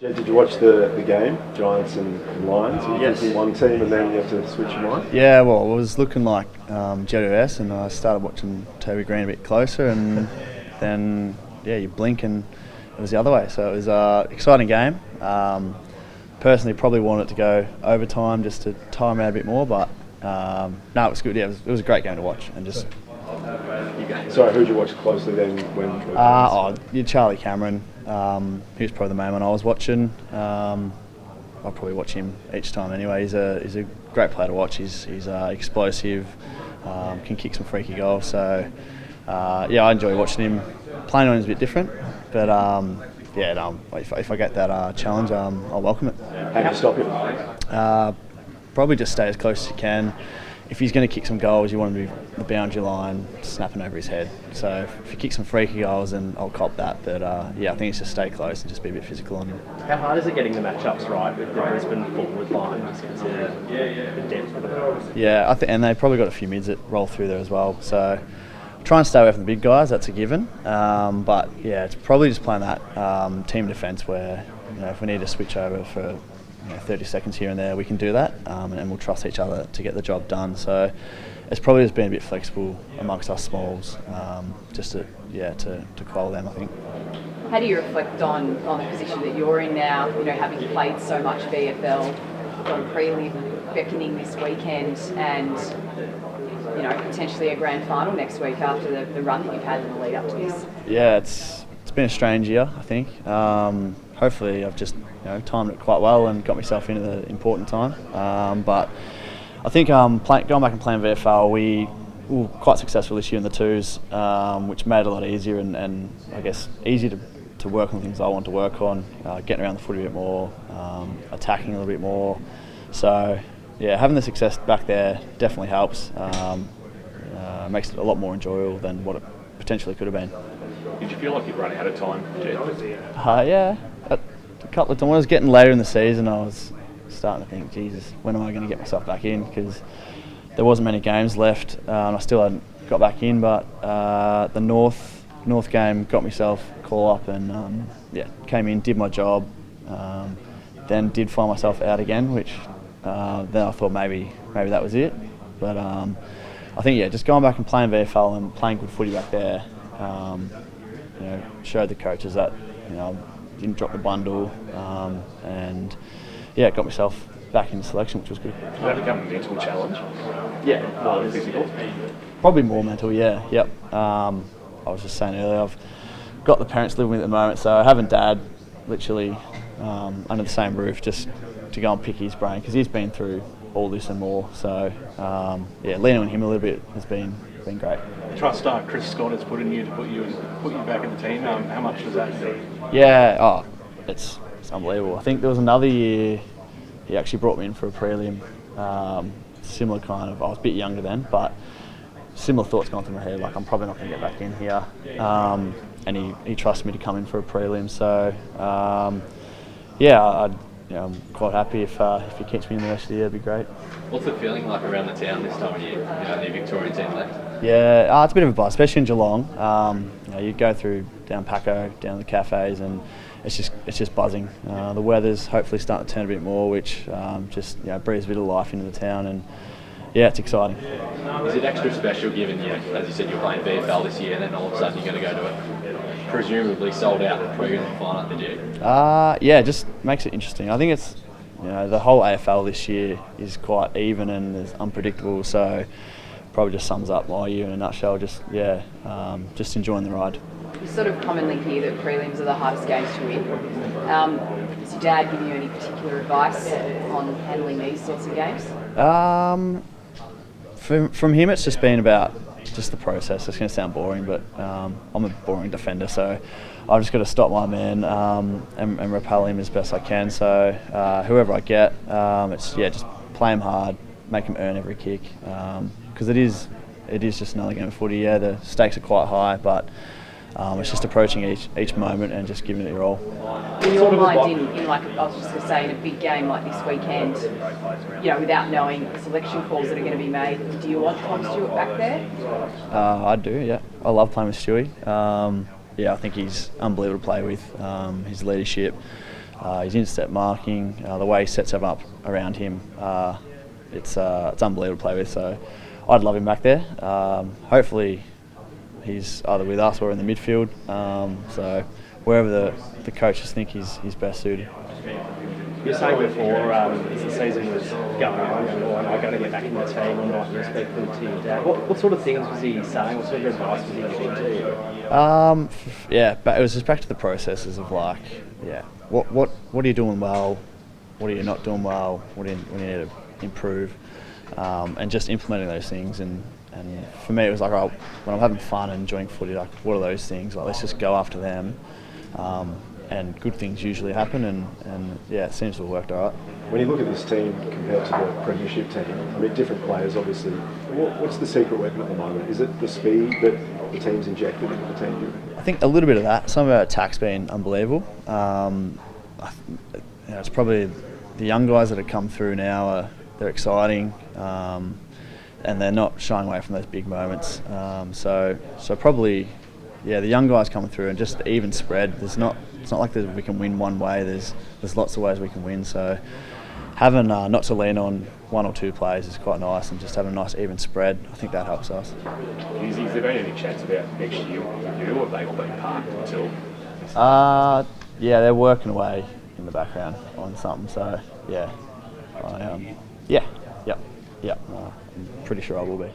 Jed, did you watch the game, Giants and Lions? You Yes. in one team and then you have to switch your mind? Yeah, well, it was looking like JWS, and I started watching Toby Green a bit closer, and then you blink and it was the other way. So it was an exciting game. Personally, probably wanted it to go overtime just to time out a bit more, but no, it was good. Yeah, it was a great game to watch, and just. Sorry, who did you watch closely then? Charlie Cameron. He was probably the main one I was watching. I'll probably watch him each time anyway. He's a great player to watch. He's explosive, can kick some freaky goals. So I enjoy watching him. Playing on him is a bit different, but if I get that challenge, I'll welcome it. How do you stop him? Probably just stay as close as you can. If he's going to kick some goals, you want him to be the boundary line, snapping over his head. So if he kicks some freaky goals, then I'll cop that. But I think it's just stay close and just be a bit physical on him. How hard is it getting the matchups right with the Brisbane forward line, just considering the depth of it? Yeah, and they probably got a few mids that roll through there as well. So try and stay away from the big guys. That's a given. It's probably just playing that team defence where if we need to switch over for 30 seconds here and there, we can do that, and we'll trust each other to get the job done. So it's probably just been a bit flexible amongst us smalls, just to quell them, I think. How do you reflect on the position that you're in now? Having played so much VFL, on prelim, beckoning this weekend, and potentially a grand final next week after the run that you've had in the lead up to this. Yeah, it's been a strange year, I think. Hopefully, I've just timed it quite well and got myself into the important time. But I think going back and playing VFL, we were quite successful this year in the twos, which made it a lot easier and I guess easier to work on things I want to work on, getting around the footy a bit more, attacking a little bit more. So having the success back there definitely helps. Makes it a lot more enjoyable than what it potentially could have been. Did you feel like you'd run out of time, Jed? Yeah. A couple of times when I was getting later in the season, I was starting to think, Jesus, when am I going to get myself back in? Because there wasn't many games left, and I still hadn't got back in. But the North game got myself a call up, and came in, did my job. Then did find myself out again, which then I thought maybe that was it. But I think just going back and playing VFL and playing good footy back there, showed the coaches that didn't drop the bundle, and got myself back in selection, which was good. Did that become a mental challenge? Yeah, More than physical? Probably more mental. Yeah, yep. I was just saying earlier, I've got the parents living with me at the moment, so having Dad literally under the same roof, just to go and pick his brain, because he's been through all this and more. So leaning on him a little bit has been great. Trust Chris Scott has put in you to put you back in the team. How much does that do? Yeah, it's unbelievable. I think there was another year he actually brought me in for a prelim. Similar kind of, I was a bit younger then, but similar thoughts going through my head, like I'm probably not going to get back in here. And he trusted me to come in for a prelim. So I'm quite happy if he keeps me in the rest of the year. It'd be great. What's the feeling like around the town this time of year? The Victorian team left. Yeah, it's a bit of a buzz, especially in Geelong. You go through down Paco, down the cafes, and it's just buzzing. The weather's hopefully starting to turn a bit more, which breathes a bit of life into the town, and it's exciting. Is it extra special given, as you said, you're playing VFL this year, and then all of a sudden you're going to go to a presumably sold out prelim final at the G? It just makes it interesting. I think it's the whole AFL this year is quite even and is unpredictable, so probably just sums up my year in a nutshell. Just enjoying the ride. You sort of commonly hear that prelims are the hardest games to win. Does your dad give you any particular advice on handling these sorts of games? From him, it's just been about just the process. It's going to sound boring, but I'm a boring defender, so I've just got to stop my man and repel him as best I can. So whoever I get, it's just play him hard, make him earn every kick, because it is just another game of footy. Yeah, the stakes are quite high, but it's just approaching each moment and just giving it your all. In your mind, in like I was just going to say, in a big game like this weekend, without knowing the selection calls that are going to be made, do you want Tom Stewart back there? I do. Yeah, I love playing with Stewie. I think he's unbelievable to play with. His leadership. his intercept marking, the way he sets everyone up around him. It's unbelievable to play with. So I'd love him back there. Hopefully he's either with us or in the midfield. So wherever the coaches think he's best suited. You were saying before, as the season was going on, you're not going to get back in the team or not, you're speaking to your dad. What sort of things was he saying? What sort of advice was he giving to you? Yeah, but it was just back to the processes of like, yeah, what are you doing well? What are you not doing well? What do you need to improve? And just implementing those things. And for me, it was like, oh, when I'm having fun and enjoying footy, like, what are those things? Like, let's just go after them. And good things usually happen, and yeah, it seems to have worked all right. When you look at this team compared to the premiership team, I mean, different players obviously. What's the secret weapon at the moment? Is it the speed that the team's injected into the team? I think a little bit of that. Some of our attack's been unbelievable. It's probably the young guys that have come through now. They're exciting, and they're not shying away from those big moments. So probably. Yeah, the young guys coming through and just the even spread. It's not like we can win one way. There's lots of ways we can win. So having not to lean on one or two players is quite nice, and just having a nice even spread, I think that helps us. Is there been any chance about next year with you, or have they all been parked until? Yeah, they're working away in the background on something. So yeah, I'm pretty sure I will be.